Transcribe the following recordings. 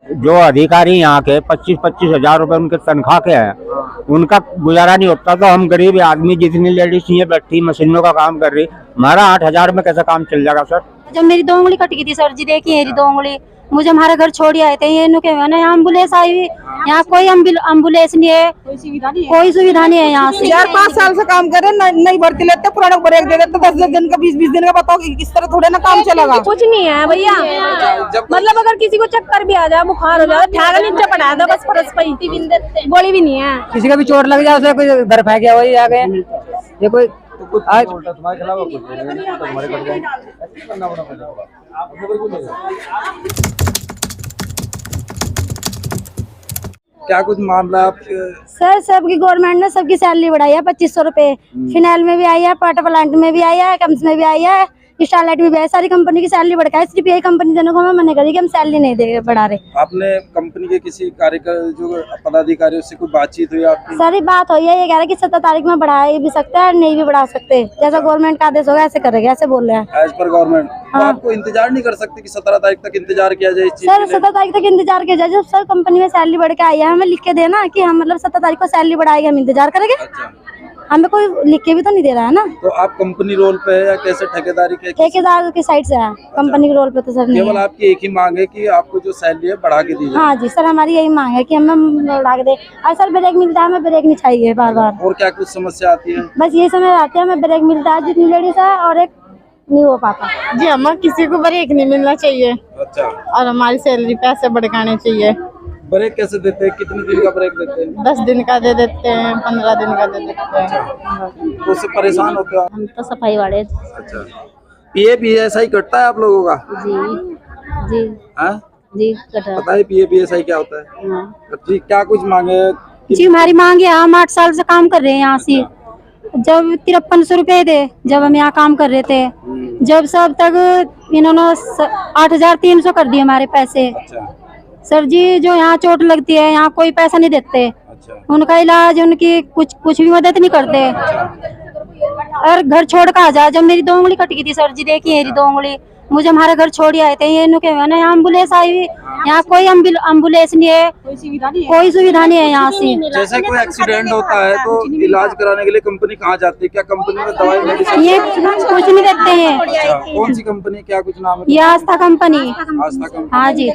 जो अधिकारी यहाँ के 25-25 हजार रुपए उनके तनख्वाह के हैं, उनका गुजारा नहीं होता, तो हम गरीब आदमी, जितनी लेडीज ये बैठी मशीनों का काम कर रही, हमारा 8 हजार में कैसे काम चल जाएगा सर? जब मेरी 2 उंगली कट गई थी सर जी, देखिए मेरी 2 उंगली, मुझे हमारे घर छोड़ आए थे, ये नुके हुए ना, यहाँ एम्बुलेंस आई हुई, यहाँ कोई एम्बुलेंस नहीं है, कोई सुविधा नहीं है यहाँ से। 4-5 साल से काम कर रहे, नहीं भर्ती लेते, पुराना ब्रेक दे देते, 10 दिन का 20 दिन का, बताओ किस तरह थोड़े ना काम चलेगा। कुछ नहीं है भैया, मतलब अगर किसी को चक्कर भी आ जाए, बुखार हो जाए, ठेका नीचे पड़ा दो बस, परस पे गोली भी नहीं है। किसी का भी चोट लग जाए, उसे कोई घर फेंक गया वही आ गए, ये कोई क्या कुछ मामला आपके? सर सबकी गवर्नमेंट ने सबकी सैलरी बढ़ाई है 2500 रुपए, फिनाइल में भी आई है, पाटा प्लांट में भी आई है, कम्स में भी आई है, स्टारलाइट में भी आई, सारी कंपनी की सैलरी बढ़ाई। सिर्फ यही कंपनी देने को हमें मना करी कि हम सैलरी नहीं दे बढ़ा रहे। आपने कंपनी के किसी कार्यकर जो पदाधिकारियों से कोई बातचीत हुई आपकी? सारी बात हुई है, ये कह रहे कि 17 तारीख में बढ़ा भी सकते हैं, नहीं भी बढ़ा सकते, जैसा गवर्नमेंट का आदेश होगा ऐसे करेंगे, ऐसे बोल रहे हैं। एज पर गवर्नमेंट तो आपको इंतजार नहीं कर सकते कि 17 तारीख तक इंतजार किया जाए इस चीज सर 17 तारीख तक इंतजार किया जाए, जब सर कंपनी में सैलरी बढ़ के आई है, हमें लिख के देना कि हम मतलब 17 तारीख को सैलरी बढ़ाएगी, हम इंतजार करेंगे। अच्छा, हमें कोई लिख के भी तो नहीं दे रहा है ना। तो आप कंपनी रोल पे है या कैसे ठेकेदारी के? ठेकेदार की साइड से है, कंपनी के रोल पे तो सर नहीं केवल है। आपकी एक ही मांग है कि आपको जो सैलरी है बढ़ा के दी जाए। हाँ जी सर, हमारी यही मांग है कि हमें बढ़ा के दे। और सर ब्रेक मिलता है, हमें ब्रेक नहीं चाहिए बार बार। और क्या कुछ समस्या आती है? बस यही समय आती है, हमें ब्रेक मिलता है जितनी लेडीज है, और एक नहीं हो पाता जी। हमें किसी को ब्रेक नहीं मिलना चाहिए अच्छा, और हमारी सैलरी पैसे बढ़ाने चाहिए। ब्रेक कैसे देते हैं? कितने दिन का ब्रेक देते हैं? 10 दिन का दे देते हैं, 15 दिन का दे देते हैं। तो उससे परेशान होते हो आप? हम तो सफाई वाले। अच्छा, पीएफ ईएसआई कटता है आप लोगों का? जी जी हाँ जी कटा। पता है पीएफ ईएसआई क्या होता है? ठीक, क्या कुछ मांगे? जी हमारी मांग है, हम 8 साल से काम कर रहे हैं यहाँ से। जब 5300 रुपए थे जब हम यहाँ काम कर रहे थे, जब सब तक इन्होंने 8300 कर दिए हमारे पैसे। अच्छा सर जी जो यहाँ चोट लगती है, यहाँ कोई पैसा नहीं देते, अच्छा, उनका इलाज, उनकी कुछ भी मदद नहीं करते। और घर छोड़ कर आ जा, जब मेरी 2 उंगली कट गई थी सर जी, देखिए मेरी 2 उंगली, मुझे हमारे घर छोड़ आए थे, ये नुके हुए ना, यहाँ एम्बुलेंस आई हुई, यहाँ कोई एम्बुलेंस नहीं है, कोई सुविधा नहीं है यहाँ से। जैसे कोई एक्सीडेंट होता है तो इलाज कराने के लिए कंपनी कहाँ जाती है? क्या कंपनी में दवाई मेडिसिन ये कुछ नहीं देते हैं। अच्छा, कौन सी कंपनी, क्या कुछ नाम है? ये आस्था कंपनी। आस्था कंपनी। हाँ जी,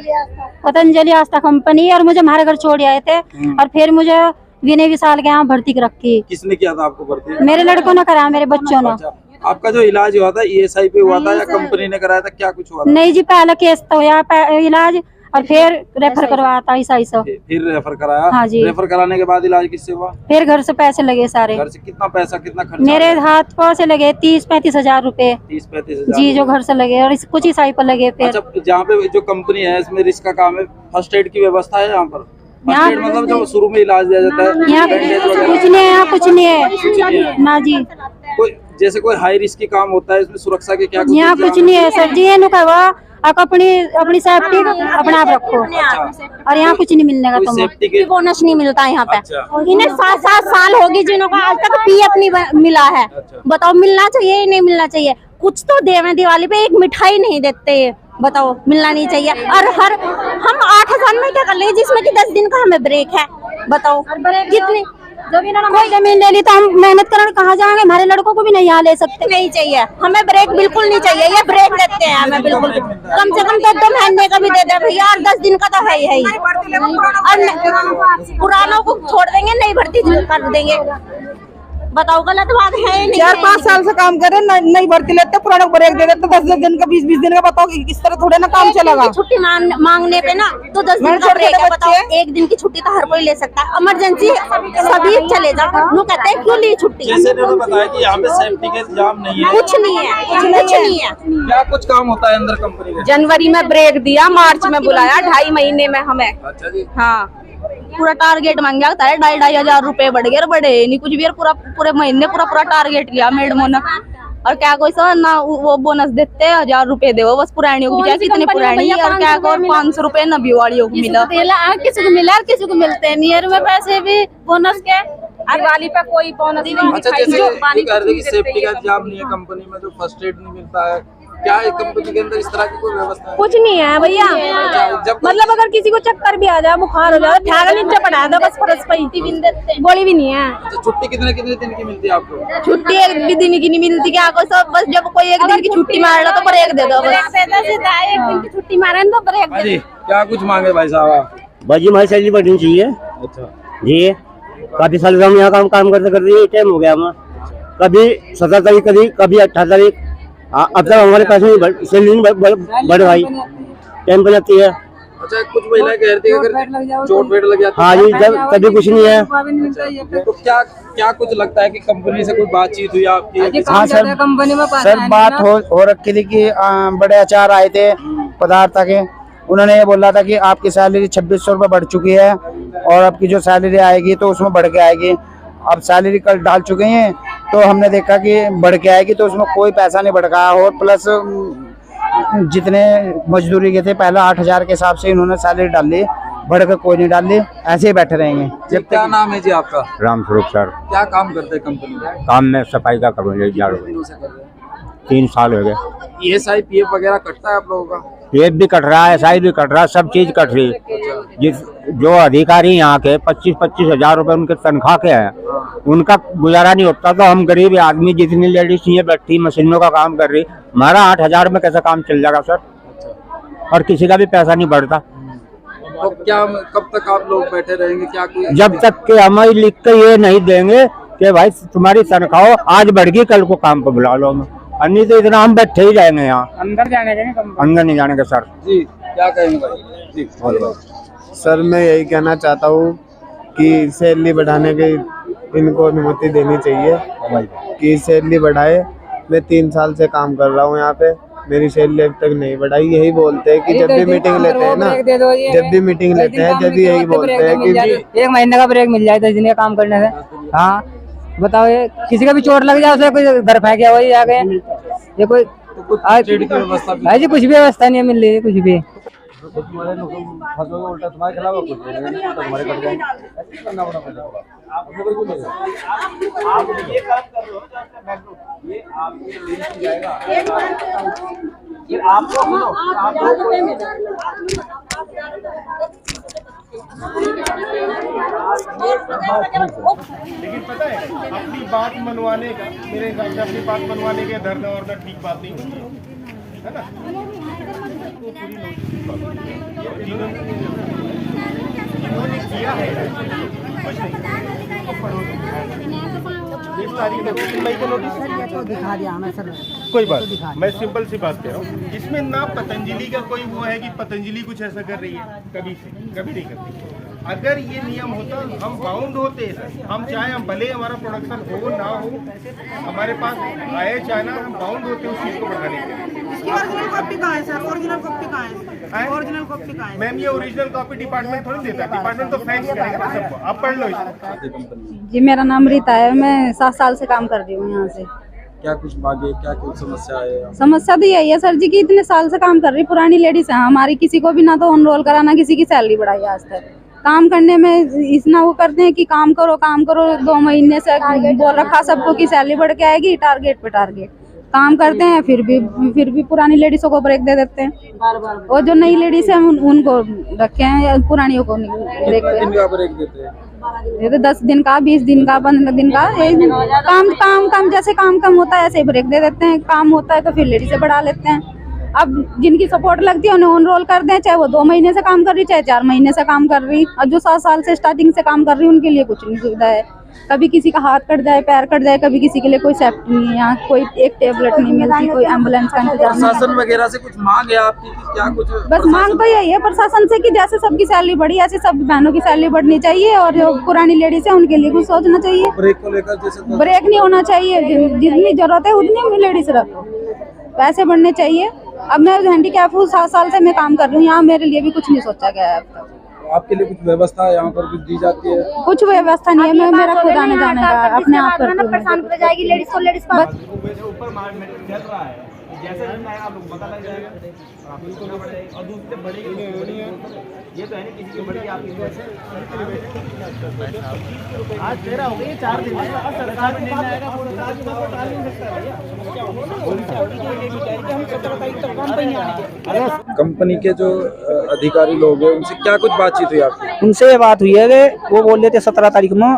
पतंजलि आस्था कंपनी। और मुझे हमारे घर छोड़ आए थे, और फिर मुझे विनय विशाल के यहाँ भर्ती रखी। किसने किया था आपको भर्ती? मेरे लड़कों ने कराया, मेरे बच्चों ने। अच्छा, आपका जो इलाज हुआ था ईएसआई पे हुआ था या कंपनी ने कराया था? क्या कुछ हुआ था? नहीं जी, पहले केस तो हुआ इलाज, और फिर रेफर करवाया था ईसाई से। फिर रेफर कराया? हाँ जी। रेफर कराने के बाद इलाज किससे हुआ? फिर घर से पैसे लगे सारे। घर से कितना पैसा, कितना खर्चा? मेरे हाथ पाँव से लगे 30-35 हजार रुपए 30-35 हजार जी, जो घर से लगे, और कुछ ईसाई पर लगे। फिर अच्छा, जहाँ पे जो कंपनी है इसमें रिस्क का काम है, फर्स्ट एड की व्यवस्था है यहाँ पर? फर्स्ट एड मतलब जो शुरू में इलाज दिया जाता है, यहाँ बैंडेज वगैरह? कुछ नहीं है, यहाँ कुछ नहीं है ना जी। कोई जैसे कोई हाई रिस्क की काम होता है, इसमें सुरक्षा के क्या यहाँ कुछ नहीं है सर जी, ये नुकवा आप अपनी सेफ्टी अपने आप रखो, और यहाँ कुछ नहीं मिलने का। तुम्हें सेफ्टी के बोनस नहीं मिलता यहाँ पे। अच्छा। इन्हें 7-7 साल होगी जिनको आज तक पीएफ नहीं मिला है। अच्छा। बताओ, मिलना चाहिए या नहीं मिलना चाहिए? कुछ तो देवे, दिवाली पे एक मिठाई नहीं देते ये, बताओ, मिलना नहीं चाहिए। और हम 8000 में क्या कर ले, जिसमें कि 10 दिन का हमें ब्रेक है, बताओ कितनी। जब इन्होंने कोई जमीन ले ली तो हम मेहनत करने कहाँ जाएंगे? हमारे लड़कों को भी नहीं यहाँ ले सकते। नहीं चाहिए हमें ब्रेक, बिल्कुल नहीं चाहिए। ये ब्रेक देते हैं हमें बिल्कुल, कम से कम 2 महीने का भी दे दे भैया, और 10 दिन का तो है ही। और पुरानों को छोड़ देंगे, नहीं भर्ती कर देंगे, बताओ गलत बात है? 4-5 साल से काम कर रहे, नहीं भर्ती लेते, पुराना ब्रेक दे देते, 10 दिन का 20 दिन का, बताओ किस तरह थोड़े ना काम चलेगा। छुट्टी मांगने पे ना तो 10 दिन का ब्रेक है, बताओ। 1 दिन की छुट्टी तो हर कोई ले सकता है, इमरजेंसी सभी चले जाओ। वो कहते हैं क्यों ली छुट्टी? जैसे इन्होंने बताया कि यहाँ पे सेफ्टी के इंतजाम नहीं है, कुछ नहीं है, कुछ नहीं है। क्या कुछ काम होता है अंदर कंपनी में? जनवरी में ब्रेक दिया, मार्च में बुलाया, 2.5 महीने में हमें। अच्छा जी। हाँ, पूरा टारगेट मांग गया है, 2,500 हजार रुपए बढ़ गए, बढ़े नहीं कुछ भी, पूरे महीने पूरा टारगेट लिया मैडमों ने। और क्या कोई सर ना वो बोनस देते 1000 रुपए दे, बस पुरानियों को, कितनी पुरानी, और क्या और 500 रुपए नबी वालियों को मिला, किसी को मिला और किसी को मिलते हैं नियर में पैसे भी बोनस के। दिवाली पे कोई बोनस नहीं। अच्छा, जैसे ये कह रहे थे कि सेफ्टी का इंतजाम नहीं है कंपनी में, जो फर्स्ट एड नहीं मिलता है, क्या है कंपनी के अंदर इस तरह की कोई व्यवस्था है? कुछ नहीं है भैया। जब मतलब अगर किसी को चक्कर भी आ जाए, बुखार हो जाए, ठेका नीचे पड़ा दो बस, परस पे गोली भी नहीं है। अच्छा, छुट्टी कितने कितने दिन की मिलती है आपको? छुट्टी एक भी दिन की नहीं मिलती क्या कोई सब, बस जब कोई एक दिन की छुट्टी मार लो तो ब्रेक दे दो बस। एक दिन की छुट्टी मारे तो ब्रेक हाँ जी, क्या कुछ मांगे भाई साहब? भाजी हमारी सैलरी बढ़नी चाहिए अच्छा, जी। काफी साल से हम यहाँ काम करते करते टाइम हो गया हमारा, कभी 17 तारीख कभी 18 तारीख। अब तक हमारे पैसे सैलरी बढ़ भाई टाइम पर जाती है। अच्छा, कुछ महिलाएं कह रही थी अगर चोट वेट लग जाती हाँ जी, जब कभी कुछ नहीं है। तो क्या क्या कुछ लगता है कि कंपनी से कोई बातचीत हुई आपकी? हाँ सर, कंपनी में सर बात हो रखी थी कि बड़े आचार आए थे पदार्थ के, उन्होंने ये बोला था कि आपकी सैलरी 2600 रुपये बढ़ चुकी है और आपकी जो सैलरी आएगी तो उसमें बढ़ के आएगी। अब सैलरी कल डाल चुके हैं तो हमने देखा कि बढ़ के आएगी, तो उसमें कोई पैसा नहीं बढ़ रहा। और प्लस जितने मजदूरी के थे पहले 8000 के हिसाब से इन्होंने सैलरी डाली, बढ़ के कोई नहीं डाली, ऐसे ही बैठे रहेंगे। जब क्या नाम है जी आपका? राम स्वरूप सर। क्या काम करते हैं कंपनी में? काम में सफाई का करूँ, दिनों से कर रहे हैं? 3 साल हो गए। ESI PF वगैरह कटता है आप लोगों का? पेट भी कट रहा है, SI भी कट रहा है, सब चीज कट रही है। जो अधिकारी यहाँ के 25-25 हजार रुपए उनके तनख्वाह के हैं, उनका गुजारा नहीं होता, तो हम गरीब आदमी जितनी लेडीज ये बैठी मशीनों का काम कर रही, हमारा 8000 में कैसे काम चल जाएगा सर? और किसी का भी पैसा नहीं बढ़ता। तो क्या कब तक आप लोग बैठे रहेंगे? क्या कोई जब तक के हमें लिख के ये नहीं देंगे कि भाई तुम्हारी तनख्वाह आज बढ़ गई, कल को काम पर बुला लो, नहीं तो इतना हम बैठे ही जाएंगे यहाँ। अंदर जाने के अंदर नहीं जाने के सर। जी, क्या कहेंगे भाई? जी सर, मैं यही कहना चाहता हूँ कि सैलरी बढ़ाने की इनको अनुमति देनी चाहिए कि सैलरी बढ़ाए। मैं 3 साल से काम कर रहा हूँ यहाँ पे, मेरी सैलरी अब तक नहीं बढ़ाई। यही बोलते हैं कि जब भी मीटिंग लेते हैं ना, जब भी मीटिंग लेते हैं जब भी यही बोलते हैं कि 1 महीने का ब्रेक मिल जाए 10 दिन का काम करने से। हाँ बताओ, ये किसी का भी चोट लग जाए उसे कोई घर फेंक गया वही आ गए, ये कोई शेड की व्यवस्था भी? भाई जी कुछ भी व्यवस्था नहीं मिल रही है, कुछ भी। लेकिन पता है, अपनी बात मनवाने का, मेरे हिसाब से अपनी बात मनवाने के धरना वरना ठीक बात नहीं है ना। इन्होंने किया है कुछ नहीं, कोई बात, मैं सिंपल सी बात कह रहा हूँ। इसमें ना पतंजलि का कोई वो है कि पतंजलि कुछ ऐसा कर रही है, कभी नहीं करती। अगर ये नियम होता हम बाउंड होते, हम चाहे हम भले हमारा प्रोडक्शन हो ना हो, हमारे पास आए चाहे ना, हम बाउंड होते उस चीज को बढ़ाने के। इसकी ओरिजिनल कॉपी कहाँ है सर? ओरिजिनल कॉपी कहाँ है? ओरिजिनल कॉपी कहाँ है? मैम, ये ओरिजिनल कॉपी डिपार्टमेंट थोड़ी देता है, डिपार्टमेंट तो फैक्स करेगा ना सबको। आप पढ़ लो इसको। जी मेरा नाम रीता है, मैं 7 साल से काम कर रही हूँ यहाँ से। क्या कुछ मांगे, क्या कुछ समस्या है? समस्या तो यही है सर जी कि इतने साल से काम कर रही, पुरानी लेडीज है हमारी, किसी को भी ना तो ऑनरोल करा ना किसी की सैलरी बढ़ाई आज तक। काम करने में इतना वो करते हैं कि काम करो 2 महीने से बोल रखा सबको कि सैलरी बढ़ के आएगी, टारगेट पे टारगेट काम करते हैं, फिर भी पुरानी लेडीजों को ब्रेक दे देते हैं। और जो नई लेडीज है उनको रखे हैं, पुरानियों को ब्रेक देते हैं। ये तो 10 दिन का, 20 दिन का, 15 दिन का काम जैसे काम कम होता है ऐसे ब्रेक दे देते हैं। काम होता है तो फिर लेडीज से बढ़ा लेते हैं। अब जिनकी सपोर्ट लगती है उन्हें ऑनरोल कर दें, चाहे वो 2 महीने से काम कर रही, चाहे 4 महीने से काम कर रही। और जो 7 साल से स्टार्टिंग से काम कर रही उनके लिए कुछ नहीं सुविधा है। कभी किसी का हाथ कट जाए, पैर कट जाए, कभी किसी के लिए कोई सेफ्टी नहीं है, यहाँ कोई एक टेबलेट नहीं मिलती, कोई एम्बुलेंस का इंतजाम नहीं। प्रशासन वगैरह से कुछ मांग है आपकी कि क्या कुछ? बस मांग तो यही है प्रशासन से कि जैसे सबकी सैलरी बढ़ी ऐसे सब बहनों की सैलरी बढ़नी चाहिए, और जो पुरानी लेडीज है उनके लिए कुछ सोचना चाहिए। ब्रेक को लेकर जैसे ब्रेक नहीं होना चाहिए, जितनी जरूरत है उतनी लेडीज रखो, पैसे बढ़ने चाहिए। अब मैं हैंडीकैप हूँ, 7 साल से मैं काम कर रही हूँ यहाँ, मेरे लिए भी कुछ नहीं सोचा गया है अब तक। आपके लिए कुछ व्यवस्था है यहाँ पर कुछ दी जाती है? कुछ व्यवस्था नहीं है, मैं मेरा खुद आने जाने का अपने आप करती हूँ। परेशान हो जाएगी लेडीज को, लेडीज को ऊपर जैसे दिन आएगा आप लोग पता लग जाएगा और आप लोग को बढ़ेगी और दूसरे बढ़ेगी ये तो है नहीं किसी की बढ़ेगी आपकी आज 13 हो गई 4 दिन है सरकार में निर्णय आएगा पूरा टाल नहीं सकता भैया कंपनी के जो अधिकारी लोग हैं उनसे क्या कुछ बातचीत हुई आपकी? उनसे ये बात हुई है कि वो बोल रहे थे 17 तारीख में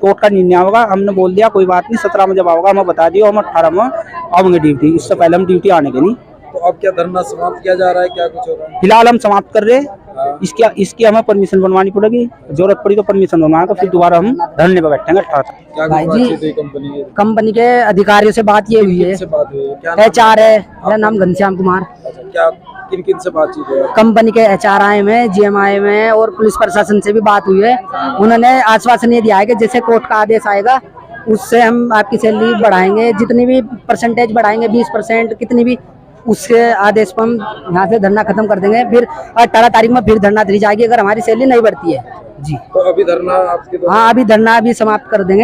कोर्ट का निर्णय होगा। हमने बोल दिया कोई बात नहीं, 17 में जब आओगा हमें बता दियो, हम 18 में आएंगे ड्यूटी। इससे पहले हम ड्यूटी आने के नहीं। तो अब क्या धरना समाप्त किया जा रहा है, क्या कुछ होगा? फिलहाल हम समाप्त कर रहे हैं। इसकी हमें परमिशन बनवानी पड़ेगी, जरूरत पड़ी तो परमिशन बनवाएंगे, फिर दोबारा हम धरने पर बैठेंगे 18 तक। क्या बातचीत हुई कंपनी के अधिकारियों से बात ये हुई है, HR है, मेरा नाम घनश्याम कुमार। क्या किन किन से बातचीत हुई? कंपनी के HR आए हुए हैं, GM आए हुए हैं और पुलिस प्रशासन से भी बात हुई है। उन्होंने आश्वासन ये दिया है कि जैसे कोर्ट का आदेश आएगा उससे हम आपकी सैलरी बढ़ाएंगे, जितनी भी परसेंटेज बढ़ाएंगे 20% कितनी भी, उसके आदेश पर हम यहाँ से धरना खत्म कर देंगे। फिर 18 तारीख में फिर धरना दी जाएगी अगर हमारी सैलरी नहीं बढ़ती है जी। तो अभी धरना आपके हाँ, अभी धरना अभी समाप्त कर देंगे।